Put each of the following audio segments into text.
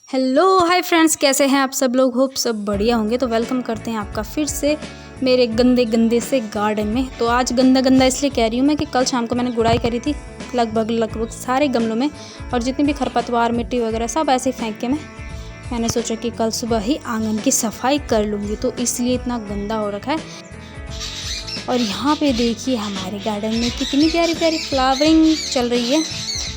Hello hi friends, कैसे हैं आप सब लोग। होप सब बढ़िया होंगे। तो वेलकम करते हैं आपका फिर से मेरे गंदे गंदे से गार्डन में। तो आज गंदा गंदा इसलिए कह रही हूँ मैं कि कल शाम को मैंने गुड़ाई करी थी लगभग सारे गमलों में, और जितनी भी खरपतवार मिट्टी वगैरह सब ऐसे ही फेंक के मैंने सोचा कि कल सुबह ही आंगन की सफाई कर लूँगी, तो इसलिए इतना गंदा हो रखा है। और यहाँ पे देखिए हमारे गार्डन में कितनी प्यारी प्यारी फ्लावरिंग चल रही है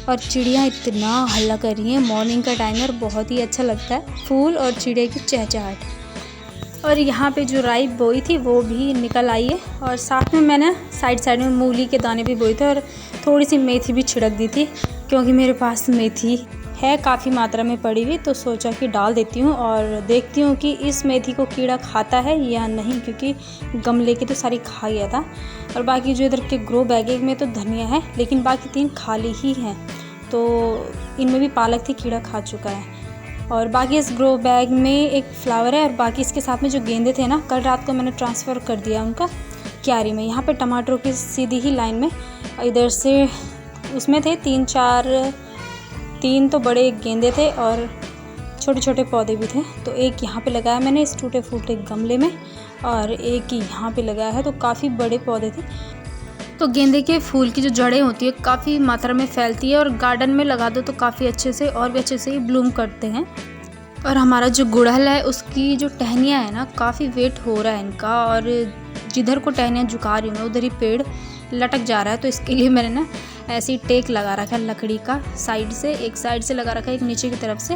और चिड़िया इतना हल्ला कर रही है। मॉर्निंग का टाइम है और बहुत ही अच्छा लगता है, फूल और चिड़िया की चहचहाहट। और यहाँ पे जो राई बोई थी वो भी निकल आई है, और साथ में मैंने साइड में मूली के दाने भी बोए थे और थोड़ी सी मेथी भी छिड़क दी थी, क्योंकि मेरे पास मेथी है काफ़ी मात्रा में पड़ी हुई। तो सोचा कि डाल देती हूँ और देखती हूँ कि इस मेथी को कीड़ा खाता है या नहीं, क्योंकि गमले की तो सारी खा गया था। और बाकी जो इधर के ग्रो बैग में तो धनिया है, लेकिन बाकी 3 खाली ही हैं, तो इनमें भी पालक थी, कीड़ा खा चुका है। और बाकी इस ग्रो बैग में एक फ्लावर है, और बाकी इसके साथ में जो गेंदे थे ना, कल रात को मैंने ट्रांसफ़र कर दिया उनका क्यारी में। यहाँ पे टमाटरों की सीधी ही लाइन में इधर से उसमें थे 3 तो बड़े गेंदे थे और छोटे छोटे पौधे भी थे। तो एक यहाँ पे लगाया मैंने इस टूटे फूटे गमले में, और एक यहाँ पे लगाया है, तो काफ़ी बड़े पौधे थे। तो गेंदे के फूल की जो जड़ें होती है काफ़ी मात्रा में फैलती है, और गार्डन में लगा दो तो काफ़ी अच्छे से और भी अच्छे से ही ब्लूम करते हैं। और हमारा जो गुड़हल है उसकी जो टहनियाँ है ना, काफ़ी वेट हो रहा है इनका, और जिधर को टहनियाँ झुका रही हूँ मैं उधर ही पेड़ लटक जा रहा है। तो इसके लिए मैंने ना ऐसी टेक लगा रखा है लकड़ी का, एक साइड से लगा रखा है, एक नीचे की तरफ से।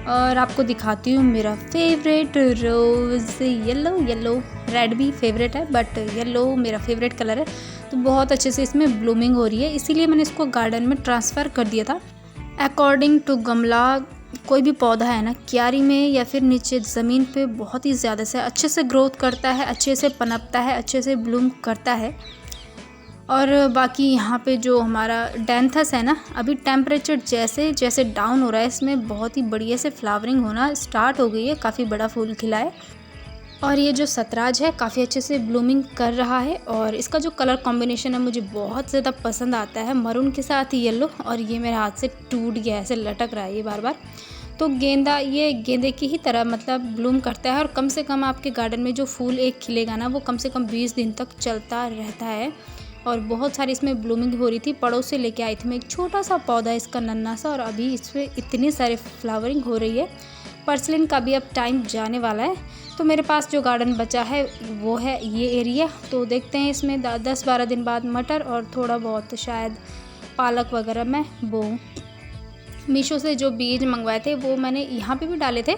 और आपको दिखाती हूँ मेरा फेवरेट रोज़, येलो रेड भी फेवरेट है, बट येलो मेरा फेवरेट कलर है। तो बहुत अच्छे से इसमें ब्लूमिंग हो रही है, इसीलिए मैंने इसको गार्डन में ट्रांसफ़र कर दिया था। अकॉर्डिंग टू गमला, कोई भी पौधा है ना क्यारी में या फिर नीचे ज़मीन पे बहुत ही ज़्यादा से अच्छे से ग्रोथ करता है, अच्छे से पनपता है, अच्छे से ब्लूम करता है। और बाकी यहाँ पे जो हमारा डैंथस है ना, अभी टेम्परेचर जैसे जैसे डाउन हो रहा है, इसमें बहुत ही बढ़िया से फ्लावरिंग होना स्टार्ट हो गई है, काफ़ी बड़ा फूल खिला है। और ये जो सतराज है काफ़ी अच्छे से ब्लूमिंग कर रहा है, और इसका जो कलर कॉम्बिनेशन है मुझे बहुत ज़्यादा पसंद आता है, मरून के साथ येलो। और ये मेरे हाथ से टूट गया, ऐसे लटक रहा है ये बार बार। तो गेंदा ये गेंदे की ही तरह मतलब ब्लूम करता है, और कम से कम आपके गार्डन में जो फूल एक खिलेगा ना, वो कम से कम 20 दिन तक चलता रहता है। और बहुत सारी इसमें ब्लूमिंग हो रही थी, पड़ोस से लेके आई थी मैं एक छोटा सा पौधा इसका नन्हा सा, और अभी इसमें इतनी सारे फ्लावरिंग हो रही है। पर्सलिन का भी अब टाइम जाने वाला है। तो मेरे पास जो गार्डन बचा है वो है ये एरिया। तो देखते हैं इसमें 10-12 दिन बाद मटर और थोड़ा बहुत शायद पालक वगैरह मैं बोऊँ। मीशो से जो बीज मंगवाए थे वो मैंने यहाँ पे भी डाले थे,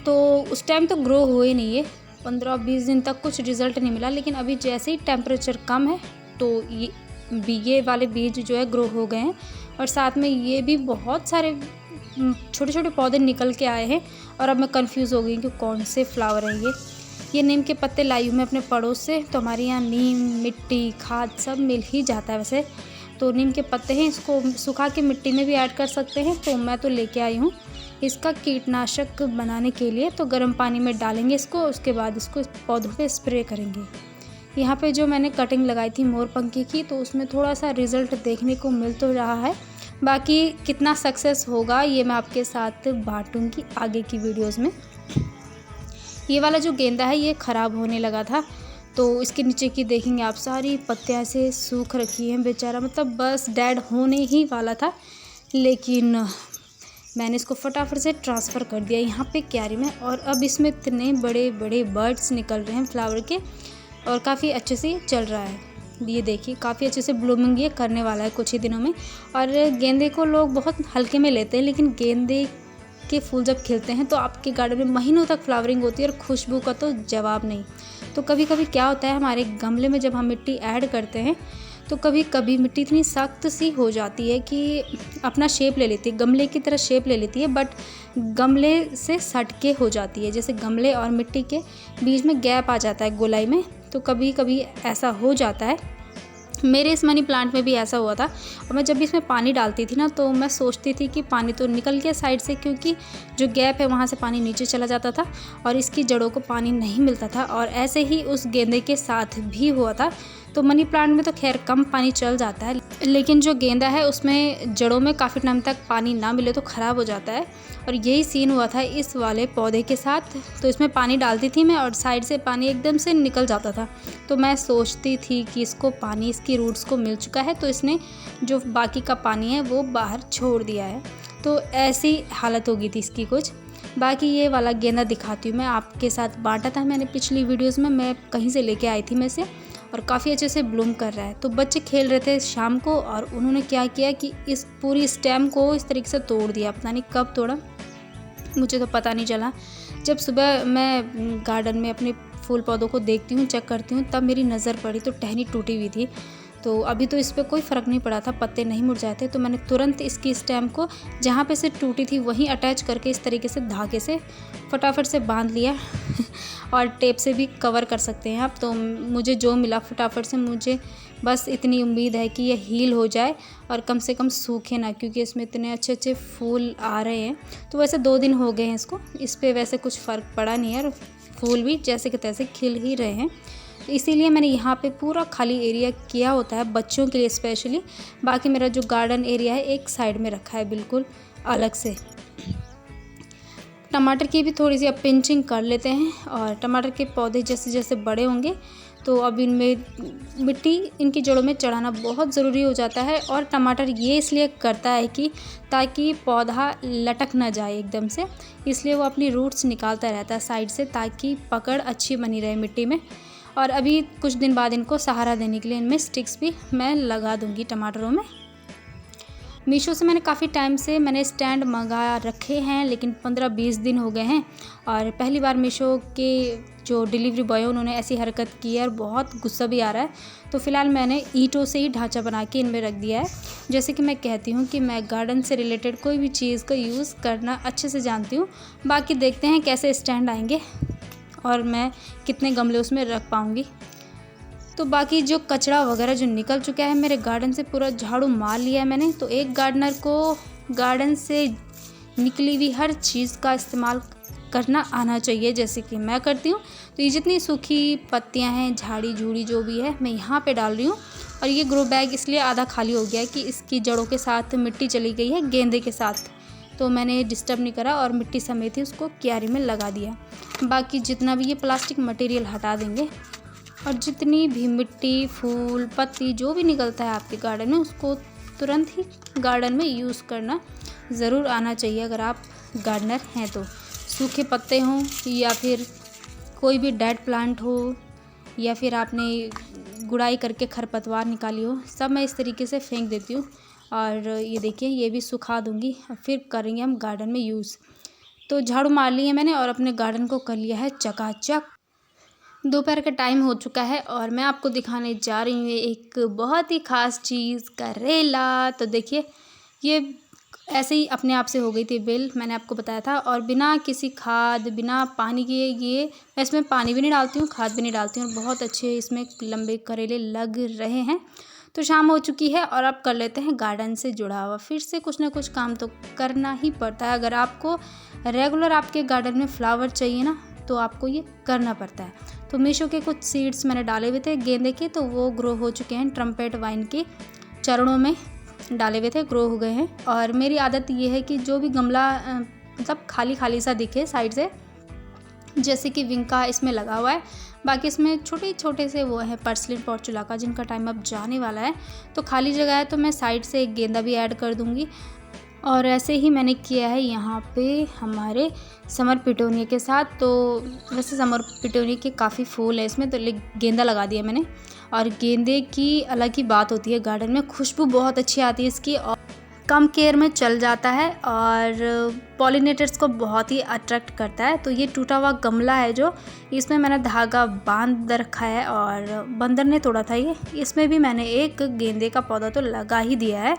तो उस टाइम तो ग्रो हुए नहीं है, 15-20 दिन तक कुछ रिज़ल्ट नहीं मिला। लेकिन अभी जैसे ही टेम्परेचर कम है तो ये वाले बीज जो है ग्रो हो गए हैं, और साथ में ये भी बहुत सारे छोटे छोटे पौधे निकल के आए हैं। और अब मैं कंफ्यूज हो गई कि कौन से फ्लावर हैं ये नीम के पत्ते लाई हूँ मैं अपने पड़ोस से। तो हमारे यहाँ नीम, मिट्टी, खाद सब मिल ही जाता है वैसे। तो नीम के पत्ते हैं, इसको सुखा के मिट्टी में भी ऐड कर सकते हैं। तो मैं तो लेके आई हूँ इसका कीटनाशक बनाने के लिए। तो गर्म पानी में डालेंगे इसको, उसके बाद इसको पौधों पे स्प्रे करेंगे। यहाँ पे जो मैंने कटिंग लगाई थी मोरपंखी की, तो उसमें थोड़ा सा रिज़ल्ट देखने को मिल तो रहा है। बाकी कितना सक्सेस होगा ये मैं आपके साथ बांटूंगी आगे की वीडियोस में। ये वाला जो गेंदा है ये ख़राब होने लगा था, तो इसके नीचे की देखेंगे आप, सारी पत्तियाँ से सूख रखी हैं बेचारा, मतलब बस डेड होने ही वाला था। लेकिन मैंने इसको फटाफट से ट्रांसफ़र कर दिया यहाँ पे क्यारी में, और अब इसमें इतने बड़े बड़े बर्ड्स निकल रहे हैं फ्लावर के, और काफ़ी अच्छे से चल रहा है। ये देखिए काफ़ी अच्छे से ब्लूमिंग ये करने वाला है कुछ ही दिनों में। और गेंदे को लोग बहुत हल्के में लेते हैं, लेकिन गेंदे के फूल जब खिलते हैं तो आपके गार्डन में महीनों तक फ्लावरिंग होती है, और खुशबू का तो जवाब नहीं। तो कभी कभी क्या होता है, हमारे गमले में जब हम मिट्टी ऐड करते हैं तो कभी कभी मिट्टी इतनी सख्त सी हो जाती है कि अपना शेप ले लेती है, गमले की तरह शेप ले लेती है, बट गमले से सट के हो जाती है। जैसे गमले और मिट्टी के बीच में गैप आ जाता है गोलाई में, तो कभी कभी ऐसा हो जाता है। मेरे इस मनी प्लांट में भी ऐसा हुआ था। और मैं जब भी इसमें पानी डालती थी ना, तो मैं सोचती थी कि पानी तो निकल गया साइड से, क्योंकि जो गैप है वहाँ से पानी नीचे चला जाता था और इसकी जड़ों को पानी नहीं मिलता था। और ऐसे ही उस गेंदे के साथ भी हुआ था। तो मनी प्लांट में तो खैर कम पानी चल जाता है, लेकिन जो गेंदा है उसमें जड़ों में काफ़ी टाइम तक पानी ना मिले तो ख़राब हो जाता है। और यही सीन हुआ था इस वाले पौधे के साथ। तो इसमें पानी डालती थी मैं और साइड से पानी एकदम से निकल जाता था। तो मैं सोचती थी कि इसको पानी इसकी रूट्स को मिल चुका है, तो इसने जो बाकी का पानी है वो बाहर छोड़ दिया है। तो ऐसी हालत हो गई थी इसकी कुछ। बाकी ये वाला गेंदा दिखाती हूँ मैं, आपके साथ बांटा था मैंने पिछली वीडियोस में, मैं कहीं से लेके आई थी मैं से, और काफ़ी अच्छे से ब्लूम कर रहा है। तो बच्चे खेल रहे थे शाम को और उन्होंने क्या किया कि इस पूरी स्टेम को इस तरीके से तोड़ दिया। पता नहीं कब तोड़ा, मुझे तो पता नहीं चला। जब सुबह मैं गार्डन में अपने फूल पौधों को देखती हूँ, चेक करती हूँ, तब मेरी नज़र पड़ी तो टहनी टूटी हुई थी। तो अभी तो इस पर कोई फ़र्क नहीं पड़ा था, पत्ते नहीं मुरझाए थे। तो मैंने तुरंत इसकी स्टेम को जहाँ पे से टूटी थी वहीं अटैच करके इस तरीके से धागे से फटाफट से बांध लिया और टेप से भी कवर कर सकते हैं आप। तो मुझे जो मिला फटाफट से, मुझे बस इतनी उम्मीद है कि ये हील हो जाए और कम से कम सूखे ना, क्योंकि इसमें इतने अच्छे अच्छे फूल आ रहे हैं। तो वैसे 2 दिन हो गए हैं इसको, इस पर वैसे कुछ फ़र्क पड़ा नहीं है और फूल भी जैसे के तैसे खिल ही रहे हैं। तो इसीलिए मैंने यहाँ पे पूरा खाली एरिया किया होता है बच्चों के लिए स्पेशली। बाकी मेरा जो गार्डन एरिया है एक साइड में रखा है बिल्कुल अलग से। टमाटर की भी थोड़ी सी अब पिंचिंग कर लेते हैं, और टमाटर के पौधे जैसे जैसे बड़े होंगे तो अब इनमें मिट्टी इनकी जड़ों में चढ़ाना बहुत ज़रूरी हो जाता है। और टमाटर ये इसलिए करता है कि ताकि पौधा लटक ना जाए एकदम से, इसलिए वो अपनी रूट्स निकालता रहता है साइड से, ताकि पकड़ अच्छी बनी रहे मिट्टी में। और अभी कुछ दिन बाद इनको सहारा देने के लिए इनमें स्टिक्स भी मैं लगा दूंगी टमाटरों में। मीशो से मैंने काफ़ी टाइम से मैंने स्टैंड मंगा रखे हैं, लेकिन 15-20 दिन हो गए हैं। और पहली बार मीशो के जो डिलीवरी बॉय है उन्होंने ऐसी हरकत की है और बहुत गुस्सा भी आ रहा है। तो फ़िलहाल मैंने ईंटों से ही ढांचा बना के इनमें रख दिया है। जैसे कि मैं कहती हूँ कि मैं गार्डन से रिलेटेड कोई भी चीज़ का यूज़ करना अच्छे से जानती हूँ। बाकी देखते हैं कैसे स्टैंड आएंगे और मैं कितने गमले उसमें रख पाऊँगी। तो बाकी जो कचरा वगैरह जो निकल चुका है मेरे गार्डन से, पूरा झाड़ू मार लिया है मैंने। तो एक गार्डनर को गार्डन से निकली हुई हर चीज़ का इस्तेमाल करना आना चाहिए, जैसे कि मैं करती हूँ। तो ये जितनी सूखी पत्तियाँ हैं, झाड़ी झूड़ी जो भी है, मैं यहाँ पे डाल रही हूँ। और ये ग्रो बैग इसलिए आधा खाली हो गया है कि इसकी जड़ों के साथ मिट्टी चली गई है गेंदे के साथ, तो मैंने डिस्टर्ब नहीं करा और मिट्टी समेत ही उसको क्यारी में लगा दिया। बाकी जितना भी ये प्लास्टिक मटेरियल हटा देंगे, और जितनी भी मिट्टी, फूल, पत्ती जो भी निकलता है आपके गार्डन में, उसको तुरंत ही गार्डन में यूज़ करना ज़रूर आना चाहिए अगर आप गार्डनर हैं तो। सूखे पत्ते हों या फिर कोई भी डेड प्लांट हो, या फिर आपने गुड़ाई करके खरपतवार निकाली हो, सब मैं इस तरीके से फेंक देती हूँ। और ये देखिए ये भी सुखा दूँगी और फिर करेंगे हम गार्डन में यूज़। तो झाड़ू मार ली है मैंने और अपने गार्डन को कर लिया है चकाचक। दोपहर का टाइम हो चुका है और मैं आपको दिखाने जा रही हूँ एक बहुत ही ख़ास चीज़, करेला। तो देखिए ये ऐसे ही अपने आप से हो गई थी बेल, मैंने आपको बताया था, और बिना किसी खाद, बिना पानी के ये मैं इसमें पानी भी नहीं डालती हूँ, खाद भी नहीं डालती हूँ, और बहुत अच्छे इसमें लंबे करेले लग रहे हैं। तो शाम हो चुकी है और अब कर लेते हैं गार्डन से जुड़ा हुआ फिर से कुछ ना कुछ काम तो करना ही पड़ता है। अगर आपको रेगुलर आपके गार्डन में फ्लावर चाहिए ना, तो आपको ये करना पड़ता है। तो मीशो के कुछ सीड्स मैंने डाले हुए थे गेंदे के, तो वो ग्रो हो चुके हैं। ट्रम्पेट वाइन के चरणों में डाले हुए थे, ग्रो हो गए हैं। और मेरी आदत ये है कि जो भी गमला मतलब खाली खाली सा दिखे साइड से, जैसे कि विंका इसमें लगा हुआ है, बाकी इसमें छोटे छोटे से वो है पर्सलिन पोर्चुला का, जिनका टाइम अब जाने वाला है। तो खाली जगह है तो मैं साइड से एक गेंदा भी ऐड कर दूँगी। और ऐसे ही मैंने किया है यहाँ पे हमारे समर पिटोनिया के साथ। तो वैसे समर पिटोनिया के काफ़ी फूल है इसमें, तो गेंदा लगा दिया मैंने। और गेंदे की अलग ही बात होती है गार्डन में, खुशबू बहुत अच्छी आती है इसकी, और कम केयर में चल जाता है और पॉलिनेटर्स को बहुत ही अट्रैक्ट करता है। तो ये टूटा हुआ गमला है जो, इसमें मैंने धागा बांध रखा है और बंदर ने तोड़ा था ये। इसमें भी मैंने एक गेंदे का पौधा तो लगा ही दिया है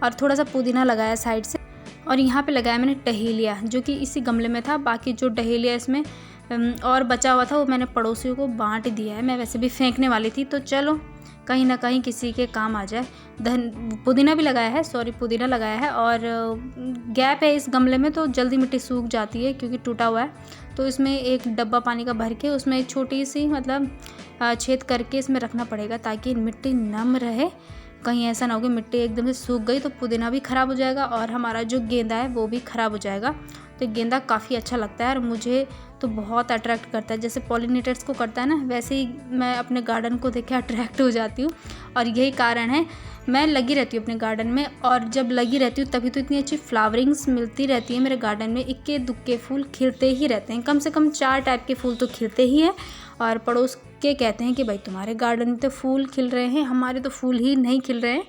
और थोड़ा सा पुदीना लगाया साइड से। और यहाँ पे लगाया मैंने टहेलिया, जो कि इसी गमले में था। बाकी जो टहेलिया इसमें और बचा हुआ था वो मैंने पड़ोसियों को बांट दिया है। मैं वैसे भी फेंकने वाली थी, तो चलो कहीं ना कहीं किसी के काम आ जाए। पुदीना भी लगाया है, पुदीना लगाया है, और गैप है इस गमले में तो जल्दी मिट्टी सूख जाती है क्योंकि टूटा हुआ है। तो इसमें एक डब्बा पानी का भर के उसमें एक छोटी सी मतलब छेद करके इसमें रखना पड़ेगा ताकि मिट्टी नम रहे। कहीं ऐसा ना हो कि मिट्टी एकदम से सूख गई तो पुदीना भी ख़राब हो जाएगा और हमारा जो गेंदा है वो भी ख़राब हो जाएगा। तो गेंदा काफ़ी अच्छा लगता है और मुझे तो बहुत अट्रैक्ट करता है, जैसे पॉलिनेटर्स को करता है ना, वैसे ही मैं अपने गार्डन को देख के अट्रैक्ट हो जाती हूँ। और यही कारण है मैं लगी रहती हूँ अपने गार्डन में, और जब लगी रहती हूँ तभी तो इतनी अच्छी फ्लावरिंग्स मिलती रहती है मेरे गार्डन में। इक्के दुक्के फूल खिलते ही रहते हैं, कम से कम 4 टाइप के फूल तो खिलते ही हैं। और पड़ोस के कहते हैं कि भाई तुम्हारे गार्डन में तो फूल खिल रहे हैं, हमारे तो फूल ही नहीं खिल रहे हैं।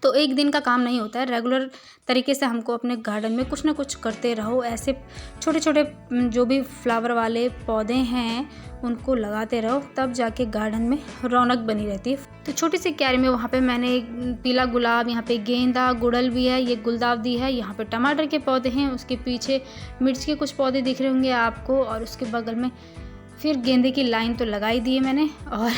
तो एक दिन का काम नहीं होता है, रेगुलर तरीके से हमको अपने गार्डन में कुछ ना कुछ करते रहो। ऐसे छोटे छोटे जो भी फ्लावर वाले पौधे हैं उनको लगाते रहो, तब जाके गार्डन में रौनक बनी रहती है। तो छोटी सी क्यारी में वहाँ पे मैंने पीला गुलाब, यहाँ पे गेंदा, गुड़हल भी है, ये गुलदाउदी है, यहाँ पे टमाटर के पौधे हैं, उसके पीछे मिर्च के कुछ पौधे दिख रहे होंगे आपको, और उसके बगल में फिर गेंदे की लाइन तो लगा ही दी है मैंने, और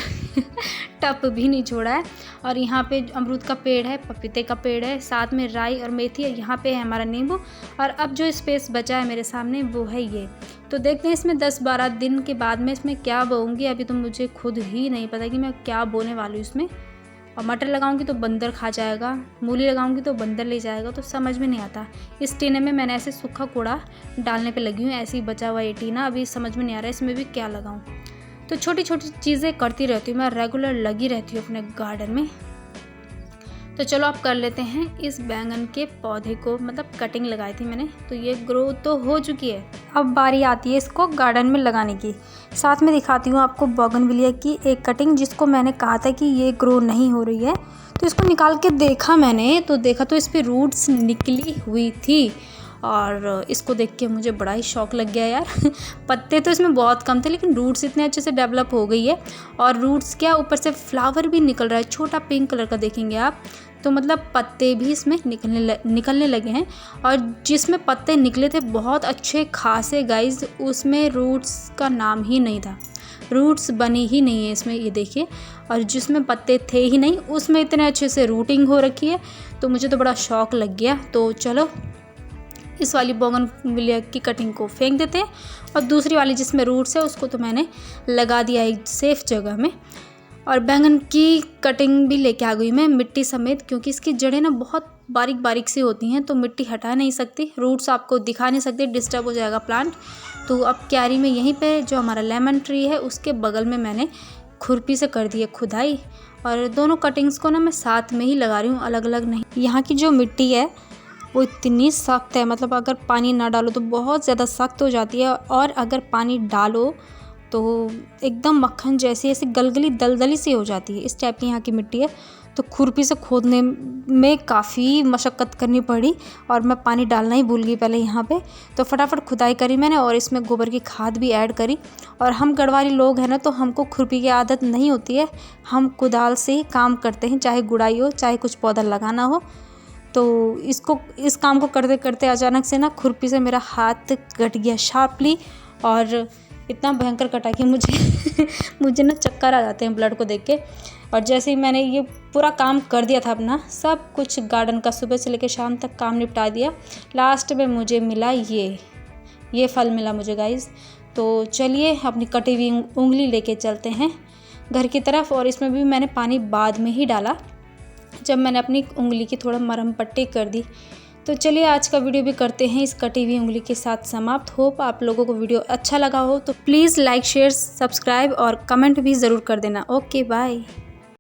टप भी नहीं छोड़ा है। और यहाँ पे अमरूद का पेड़ है, पपीते का पेड़ है, साथ में राई और मेथी है, यहाँ पे है हमारा नींबू। और अब जो स्पेस बचा है मेरे सामने वो है ये। तो देखते हैं इसमें 10-12 दिन के बाद मैं इसमें क्या बोऊँगी। अभी तो मुझे खुद ही नहीं पता कि मैं क्या बोने वाली हूँ इसमें। और मटर लगाऊंगी तो बंदर खा जाएगा, मूली लगाऊंगी तो बंदर ले जाएगा, तो समझ में नहीं आता। इस टीने में मैंने ऐसे सूखा कूड़ा डालने पे लगी हूँ, ऐसे ही बचा हुआ ये टीना। अभी समझ में नहीं आ रहा है इसमें भी क्या लगाऊं। तो छोटी छोटी चीज़ें करती रहती हूँ मैं, रेगुलर लगी रहती हूँ अपने गार्डन में। तो चलो आप कर लेते हैं इस बैंगन के पौधे को, मतलब कटिंग लगाई थी मैंने, तो ये ग्रो तो हो चुकी है। अब बारी आती है इसको गार्डन में लगाने की। साथ में दिखाती हूँ आपको बोगनविलिया की एक कटिंग, जिसको मैंने कहा था कि ये ग्रो नहीं हो रही है। तो इसको निकाल के देखा मैंने, तो देखा तो इस पर रूट्स निकली हुई थी, और इसको देख के मुझे बड़ा ही शौक लग गया यार। पत्ते तो इसमें बहुत कम थे लेकिन रूट्स इतने अच्छे से डेवलप हो गई है, और रूट्स क्या ऊपर से फ्लावर भी निकल रहा है, छोटा पिंक कलर का देखेंगे आप। तो मतलब पत्ते भी इसमें निकलने लगे हैं, और जिसमें पत्ते निकले थे बहुत अच्छे खासे गाइज, उसमें रूट्स का नाम ही नहीं था, रूट्स बनी ही नहीं है इसमें, ये देखिए। और जिसमें पत्ते थे ही नहीं उसमें इतने अच्छे से रूटिंग हो रखी है, तो मुझे तो बड़ा शौक लग गया। तो चलो इस वाली बोगनविलिया की कटिंग को फेंक देते हैं, और दूसरी वाली जिसमें रूट्स है उसको तो मैंने लगा दिया एक सेफ जगह में। और बैंगन की कटिंग भी लेके आ गई मैं मिट्टी समेत, क्योंकि इसकी जड़ें ना बहुत बारीक बारीक सी होती हैं, तो मिट्टी हटा नहीं सकती, रूट्स आपको दिखा नहीं सकते, डिस्टर्ब हो जाएगा प्लांट। तो अब क्यारी में यहीं पे जो हमारा लेमन ट्री है उसके बगल में मैंने खुरपी से कर दी है खुदाई, और दोनों कटिंग्स को ना मैं साथ में ही लगा रही हूँ, अलग अलग नहीं। यहाँ की जो मिट्टी है वो इतनी सख्त है, मतलब अगर पानी ना डालो तो बहुत ज़्यादा सख्त हो जाती है, और अगर पानी डालो तो एकदम मक्खन जैसी ऐसी गलगली दलदली सी हो जाती है। इस टाइप की यहाँ की मिट्टी है, तो खुरपी से खोदने में काफ़ी मशक्क़त करनी पड़ी, और मैं पानी डालना ही भूल गई पहले यहाँ पे। तो फटाफट खुदाई करी मैंने, और इसमें गोबर की खाद भी ऐड करी। और हम गढ़वाली लोग हैं ना, तो हमको खुरपी की आदत नहीं होती है, हम कुदाल से ही काम करते हैं, चाहे गुड़ाई हो चाहे कुछ पौधा लगाना हो। तो इस काम को करते करते अचानक से ना खुरपी से मेरा हाथ कट गया शार्पली, और इतना भयंकर कटा कि मुझे ना चक्कर आ जाते हैं ब्लड को देख के। और जैसे ही मैंने ये पूरा काम कर दिया था अपना, सब कुछ गार्डन का सुबह से लेकर शाम तक काम निपटा दिया, लास्ट में मुझे मिला ये फल मिला मुझे गाइस। तो चलिए अपनी कटी हुई उंगली लेके चलते हैं घर की तरफ, और इसमें भी मैंने पानी बाद में ही डाला जब मैंने अपनी उंगली की थोड़ा मरहम पट्टी कर दी। तो चलिए आज का वीडियो भी करते हैं इस कटी हुई उंगली के साथ समाप्त। होप आप लोगों को वीडियो अच्छा लगा हो, तो प्लीज़ लाइक शेयर सब्सक्राइब और कमेंट भी ज़रूर कर देना। Okay bye.